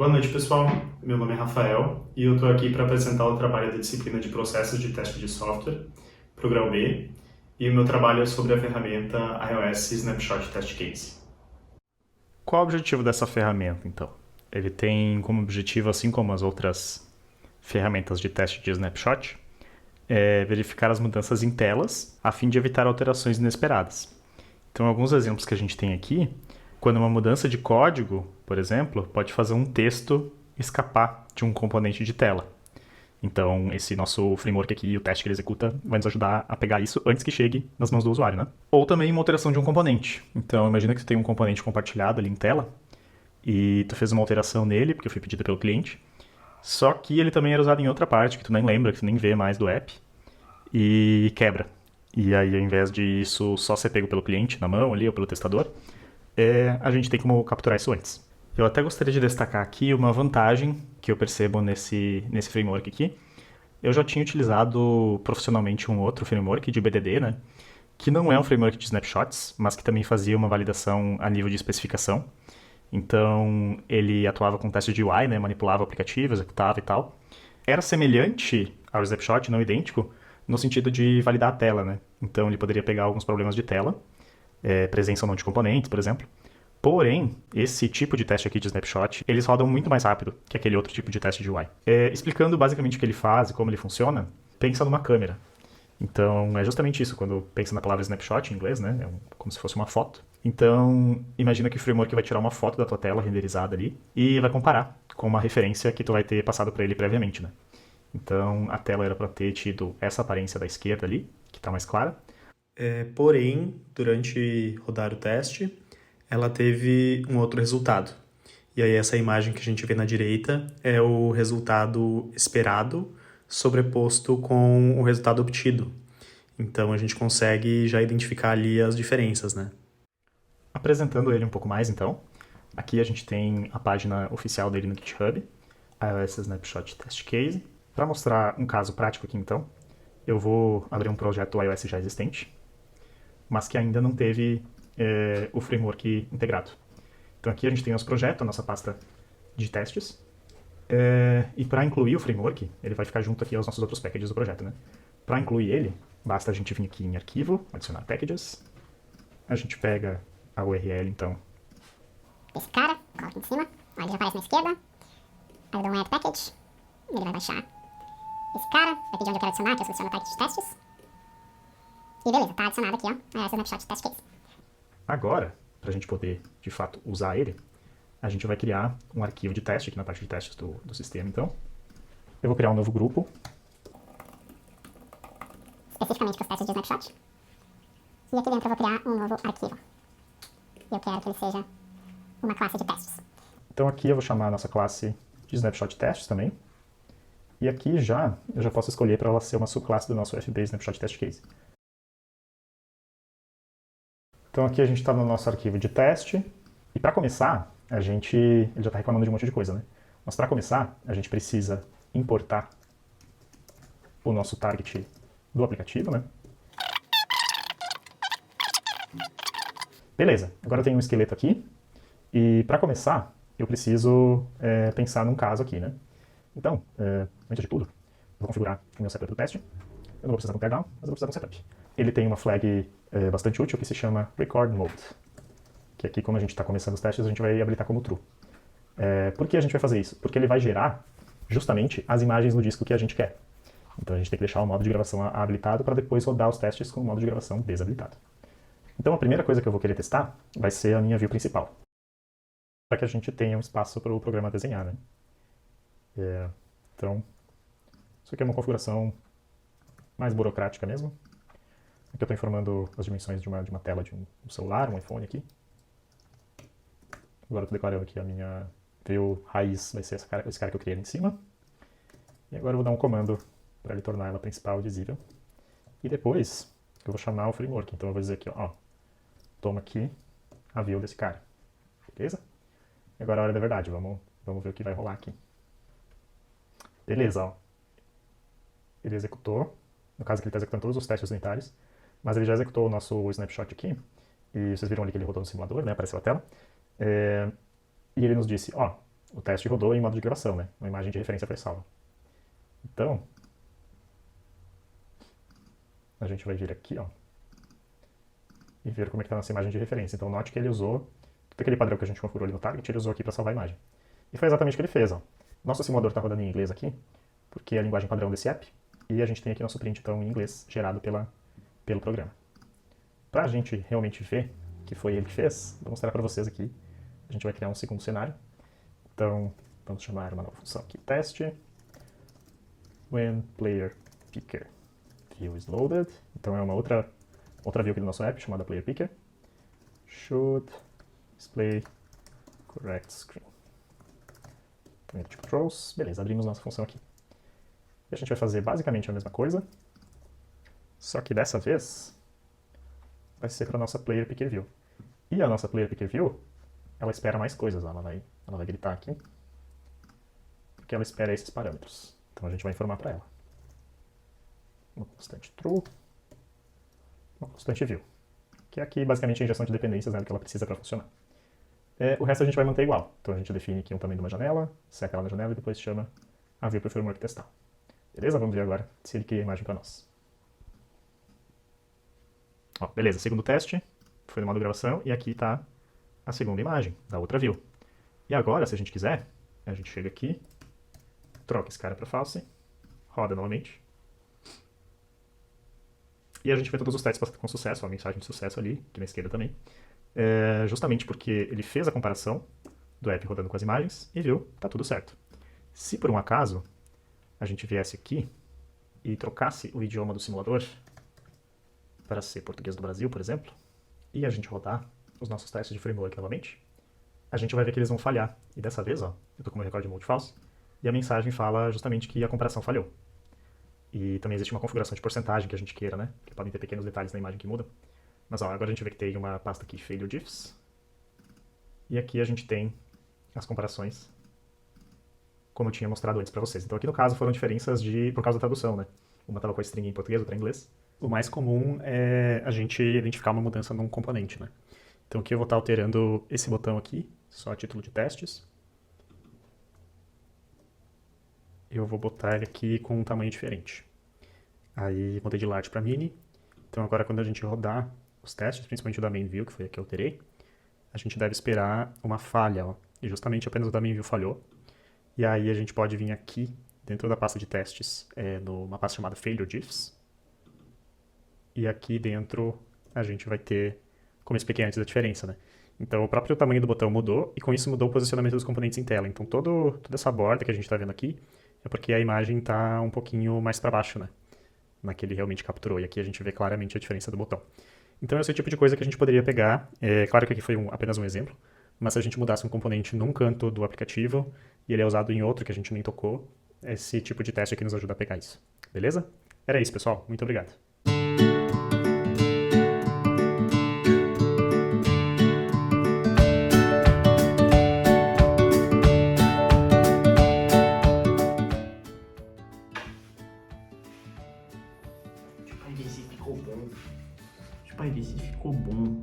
Boa noite, pessoal. Meu nome é Rafael e eu estou aqui para apresentar o trabalho da disciplina de Processos de Teste de Software, Programa B, e o meu trabalho é sobre a ferramenta iOS Snapshot Test Case. Qual o objetivo dessa ferramenta, então? Ele tem como objetivo, assim como as outras ferramentas de teste de snapshot, verificar as mudanças em telas, a fim de evitar alterações inesperadas. Então, alguns exemplos que a gente tem aqui, quando uma mudança de código, por exemplo, pode fazer um texto escapar de um componente de tela. Então, esse nosso framework aqui, o teste que ele executa, vai nos ajudar a pegar isso antes que chegue nas mãos do usuário, né? Ou também uma alteração de um componente. Então, imagina que tu tem um componente compartilhado ali em tela, e tu fez uma alteração nele, porque foi pedida pelo cliente, só que ele também era usado em outra parte, que tu nem lembra, que tu nem vê mais do app, e quebra. E aí, ao invés de isso só ser pego pelo cliente na mão ali, ou pelo testador, a gente tem como capturar isso antes. Eu até gostaria de destacar aqui uma vantagem que eu percebo nesse framework aqui. Eu já tinha utilizado profissionalmente um outro framework de BDD, né? Que não é um framework de snapshots, mas que também fazia uma validação a nível de especificação. Então, ele atuava com teste de UI, né? Manipulava o aplicativo, executava e tal. Era semelhante ao snapshot, não idêntico, no sentido de validar a tela, né? Então, ele poderia pegar alguns problemas de tela, presença ou não de componentes, por exemplo. Porém, esse tipo de teste aqui de snapshot, eles rodam muito mais rápido que aquele outro tipo de teste de UI. Explicando basicamente o que ele faz e como ele funciona, pensa numa câmera. Então, é justamente isso, quando pensa na palavra snapshot em inglês, né? Como se fosse uma foto. Então, imagina que o framework vai tirar uma foto da tua tela renderizada ali e vai comparar com uma referência que tu vai ter passado para ele previamente, né? Então, a tela era para ter tido essa aparência da esquerda ali, que está mais clara. Porém, durante rodar o teste, ela teve um outro resultado. E aí essa imagem que a gente vê na direita é o resultado esperado sobreposto com o resultado obtido. Então a gente consegue já identificar ali as diferenças, né? Apresentando ele um pouco mais, então, aqui a gente tem a página oficial dele no GitHub, iOS Snapshot Test Case. Para mostrar um caso prático aqui, então, eu vou abrir um projeto iOS já existente, mas que ainda não teve o framework integrado. Então aqui a gente tem nosso projeto, a nossa pasta de testes, e para incluir o framework, ele vai ficar junto aqui aos nossos outros packages do projeto, né? Para incluir ele, basta a gente vir aqui em arquivo, adicionar packages, a gente pega a URL, então, esse cara, coloca em cima, ó, ele já aparece na esquerda, aí eu dou um add package, ele vai baixar esse cara, vai pedir onde eu quero adicionar, que eu seleciono o package de testes, e beleza, tá adicionado aqui, ó, essa snapshot test case. agora, para a gente poder, de fato, usar ele, a gente vai criar um arquivo de teste aqui na parte de testes do sistema, então. Eu vou criar um novo grupo. Especificamente para os testes de snapshot. E aqui dentro eu vou criar um novo arquivo. E eu quero que ele seja uma classe de testes. Então aqui eu vou chamar a nossa classe de snapshot testes também. E aqui eu já posso escolher para ela ser uma subclasse do nosso FB Snapshot Test Case. Então aqui a gente está no nosso arquivo de teste. E para começar, ele já está reclamando de um monte de coisa, né? Mas para começar, a gente precisa importar o nosso target do aplicativo, né? Beleza, agora eu tenho um esqueleto aqui. E para começar, eu preciso pensar num caso aqui, né? Então, antes de tudo, eu vou configurar o meu setup do teste. Eu não vou precisar de um teardown, mas eu vou precisar de um setup. Ele tem uma flag bastante útil que se chama Record Mode. Que aqui, como a gente está começando os testes, a gente vai habilitar como true. Por que a gente vai fazer isso? Porque ele vai gerar justamente as imagens no disco que a gente quer. Então a gente tem que deixar o modo de gravação habilitado para depois rodar os testes com o modo de gravação desabilitado. Então a primeira coisa que eu vou querer testar vai ser a minha view principal. Para que a gente tenha um espaço para o programa desenhar, né? Então, isso aqui é uma configuração mais burocrática mesmo. Aqui eu estou informando as dimensões de uma tela de um celular, um iPhone aqui. Agora eu estou declarando que a minha view raiz vai ser esse cara que eu criei ali em cima. E agora eu vou dar um comando para ele tornar ela principal visível. E depois eu vou chamar o framework. Então eu vou dizer aqui, ó, toma aqui a view desse cara. Beleza? E agora é a hora da verdade. Vamos ver o que vai rolar aqui. Beleza, ó. Ele executou. No caso aqui ele está executando todos os testes unitários. Mas ele já executou o nosso snapshot aqui. E vocês viram ali que ele rodou no simulador, né? Apareceu a tela. E ele nos disse, ó, o teste rodou em modo de gravação, né? Uma imagem de referência foi salva. Então, a gente vai vir aqui, ó, e ver como é que está a nossa imagem de referência. Então, note que ele usou todo aquele padrão que a gente configurou ali no target, ele usou aqui para salvar a imagem. E foi exatamente o que ele fez, ó. Nosso simulador está rodando em inglês aqui, porque é a linguagem padrão desse app, e a gente tem aqui nosso print, então, em inglês, gerado pelo programa. Para a gente realmente ver que foi ele que fez, vou mostrar para vocês aqui. A gente vai criar um segundo cenário. Então, vamos chamar uma nova função aqui, teste. When player picker view is loaded. Então é uma outra view aqui do nosso app, chamada player picker. Should display correct screen. Então, tipo controls. Beleza, abrimos nossa função aqui. E a gente vai fazer basicamente a mesma coisa, só que dessa vez vai ser para a nossa player picker view. E a nossa player picker view, ela espera mais coisas, ó. Ela vai gritar aqui, porque ela espera esses parâmetros. Então a gente vai informar para ela. Uma constante true, uma constante view, que é aqui basicamente a injeção de dependências, né, do que ela precisa para funcionar. O resto a gente vai manter igual. Então a gente define aqui um tamanho de uma janela, seca ela na janela e depois chama a view para o framework testar. Beleza? Vamos ver agora se ele cria a imagem para nós. Ó, beleza, segundo teste, foi no modo gravação, e aqui está a segunda imagem, da outra view. E agora, se a gente quiser, a gente chega aqui, troca esse cara para false, roda novamente, e a gente vê todos os testes com sucesso, a mensagem de sucesso ali, aqui na esquerda também, justamente porque ele fez a comparação do app rodando com as imagens e viu, tá tudo certo. Se por um acaso a gente viesse aqui e trocasse o idioma do simulador para ser português do Brasil, por exemplo, e a gente rodar os nossos testes de framework novamente, a gente vai ver que eles vão falhar. E dessa vez, ó, eu tô com o meu recorde mode false, e a mensagem fala justamente que a comparação falhou. E também existe uma configuração de porcentagem que a gente queira, né? Que podem ter pequenos detalhes na imagem que mudam. Mas ó, agora a gente vê que tem uma pasta aqui, failure diffs, e aqui a gente tem as comparações, como eu tinha mostrado antes para vocês. Então aqui no caso foram diferenças por causa da tradução, né? Uma estava com a string em português, outra em inglês. O mais comum é a gente identificar uma mudança num componente, né? Então aqui eu vou estar alterando esse botão aqui, só a título de testes. Eu vou botar ele aqui com um tamanho diferente. Aí mudei de large para mini. Então agora quando a gente rodar os testes, principalmente o da main view, que foi a que eu alterei, a gente deve esperar uma falha, ó. E justamente apenas o da main view falhou. E aí a gente pode vir aqui, dentro da pasta de testes, numa pasta chamada failure diffs. E aqui dentro a gente vai ter, como eu expliquei antes, a diferença, né? Então o próprio tamanho do botão mudou e com isso mudou o posicionamento dos componentes em tela. Então toda essa borda que a gente está vendo aqui é porque a imagem está um pouquinho mais para baixo, né? Na que ele realmente capturou. E aqui a gente vê claramente a diferença do botão. Então esse é o tipo de coisa que a gente poderia pegar. É claro que aqui foi apenas um exemplo, mas se a gente mudasse um componente num canto do aplicativo e ele é usado em outro que a gente nem tocou, esse tipo de teste aqui nos ajuda a pegar isso. Beleza? Era isso, pessoal. Muito obrigado. Deixa eu ver se ficou bom.